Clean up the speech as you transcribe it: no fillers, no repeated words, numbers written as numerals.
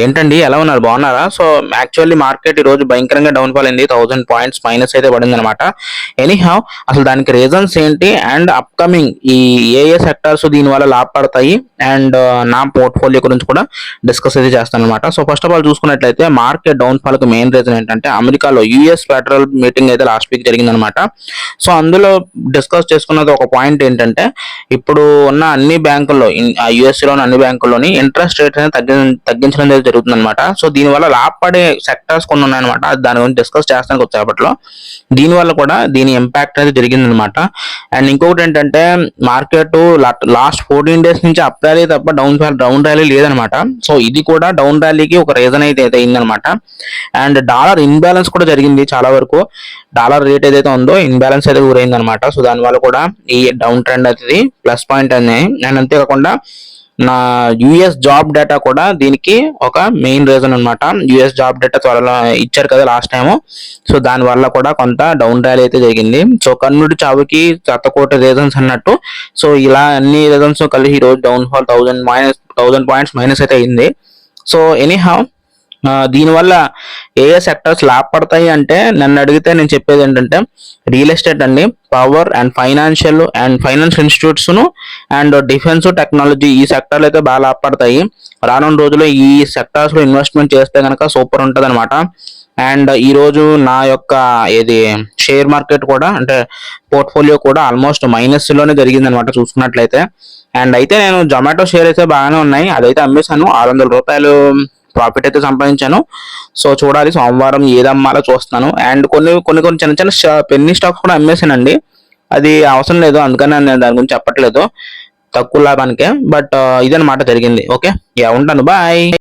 ఏంటండి ఎలా ఉన్నారు? బాగున్నారా? సో, యాక్చువల్లీ మార్కెట్ ఈరోజు భయంకరంగా డౌన్ ఫాల్ అయింది. 1000 పాయింట్స్ మైనస్ అయితే పడిందనమాట. ఎనీహౌ అసలు దానికి రీజన్స్ ఏంటి? అండ్ అప్‌కమింగ్ ఏ సెక్టార్స్ దీనివల్ల లాభపడతాయి? అండ్ నా పోర్ట్‌ఫోలియో గురించి కూడా డిస్కస్ అయితే చేస్తాననమాట. సో, ఫస్ట్ ఆఫ్ ఆల్ చూసుకున్నట్లయితే మార్కెట్ డౌన్ ఫాల్‌కి మెయిన్ రీజన్ ఏంటంటే అమెరికాలో యూఎస్ ఫెడరల్ మీటింగ్ అయితే లాస్ట్ వీక్ జరిగిందనమాట. సో, అందులో డిస్కస్ చేసుకున్నది ఒక పాయింట్ ఏంటంటే ఇప్పుడు ఉన్న అన్ని బ్యాంకుల్లో యూఎస్‌లోని అన్ని బ్యాంకుల్లోని ఇంట్రెస్ట్ రేట్ అనేది తగ్గించడం అనేది జరుగుతుందన్నమాట. సో దీనివల్ల లాభపడే సెక్టార్స్ కొన్ని ఉన్నాయన్నమాట. దాని గురించి డిస్కస్ చేస్తానికి వచ్చేపట్లో దీనివల్ల కూడా దీని ఇంపాక్ట్ అనేది జరిగిందనమాట. అండ్ ఇంకొకటి ఏంటంటే మార్కెట్ లాస్ట్ 14 డేస్ నుంచి అప్ ర్యాలీ తప్ప డౌన్ ర్యాలీ లేదనమాట. సో ఇది కూడా డౌన్ ర్యాలీకి ఒక రీజన్ అయితే అయిందనమాట. అండ్ డాలర్ ఇన్బ్యాలెన్స్ కూడా జరిగింది చాలా వరకు. డాలర్ రేట్ ఏదైతే ఉందో ఇన్బ్యాలెన్స్ అయితే గురైంది అనమాట. సో దానివల్ల కూడా ఈ డౌన్ ట్రెండ్ అనేది ప్లస్ పాయింట్ అనేది. అండ్ అంతేకాకుండా నా యుఎస్ జాబ్ డేటా కూడా దీనికి ఒక మెయిన్ రీజన్ అనమాట. యుఎస్ జాబ్ డేటా త్వరలో ఇచ్చారు కదా లాస్ట్ టైము. సో దాని వల్ల కూడా కొంత డౌన్ ర్యాలీ అయితే జరిగింది. సో కన్నుడి చావుకి శతకోటి రీజన్స్ అన్నట్టు. సో ఇలా అన్ని రీజన్స్ కలిసి ఈ రోజు డౌన్ ఫాల్ 1000 పాయింట్స్ మైనస్ అయితే అయింది. సో ఎనీహౌ దీనివల్ల ఏ సెక్టర్స్ లాభపడతాయి అంటే నన్ను అడిగితే నేను చెప్పేది ఏంటంటే రియల్ ఎస్టేట్ అండి, power and financial institutes and defence technology ఈ సెక్టర్లు అయితే బాగా లాభపడతాయి. రానున్న రోజుల్లో ఈ సెక్టార్స్ లో ఇన్వెస్ట్మెంట్ చేస్తే కనుక సూపర్ ఉంటుంది అనమాట. అండ్ ఈ రోజు నా యొక్క షేర్ మార్కెట్ కూడా అంటే పోర్ట్ఫోలియో కూడా ఆల్మోస్ట్ మైనస్ లోనే జరిగింది అనమాట చూసుకున్నట్లయితే. అండ్ అయితే నేను జొమాటో షేర్ అయితే బాగానే ఉన్నాయి, అదైతే అమ్మేశాను. 600 రూపాయలు ప్రాఫిట్ అయితే సంపాదించాను. సో చూడాలి సోమవారం ఏది అమ్మాలో చూస్తున్నాను. అండ్ కొన్ని చిన్న చిన్న పెన్నీ స్టాక్స్ కూడా అమ్మేశానండి. అది అవసరం లేదు, అందుకని నేను దాని గురించి చెప్పట్లేదు, తక్కువ లాభానికే. బట్ ఇదన్నమాట జరిగింది. ఓకే, ఉంటాను, బాయ్.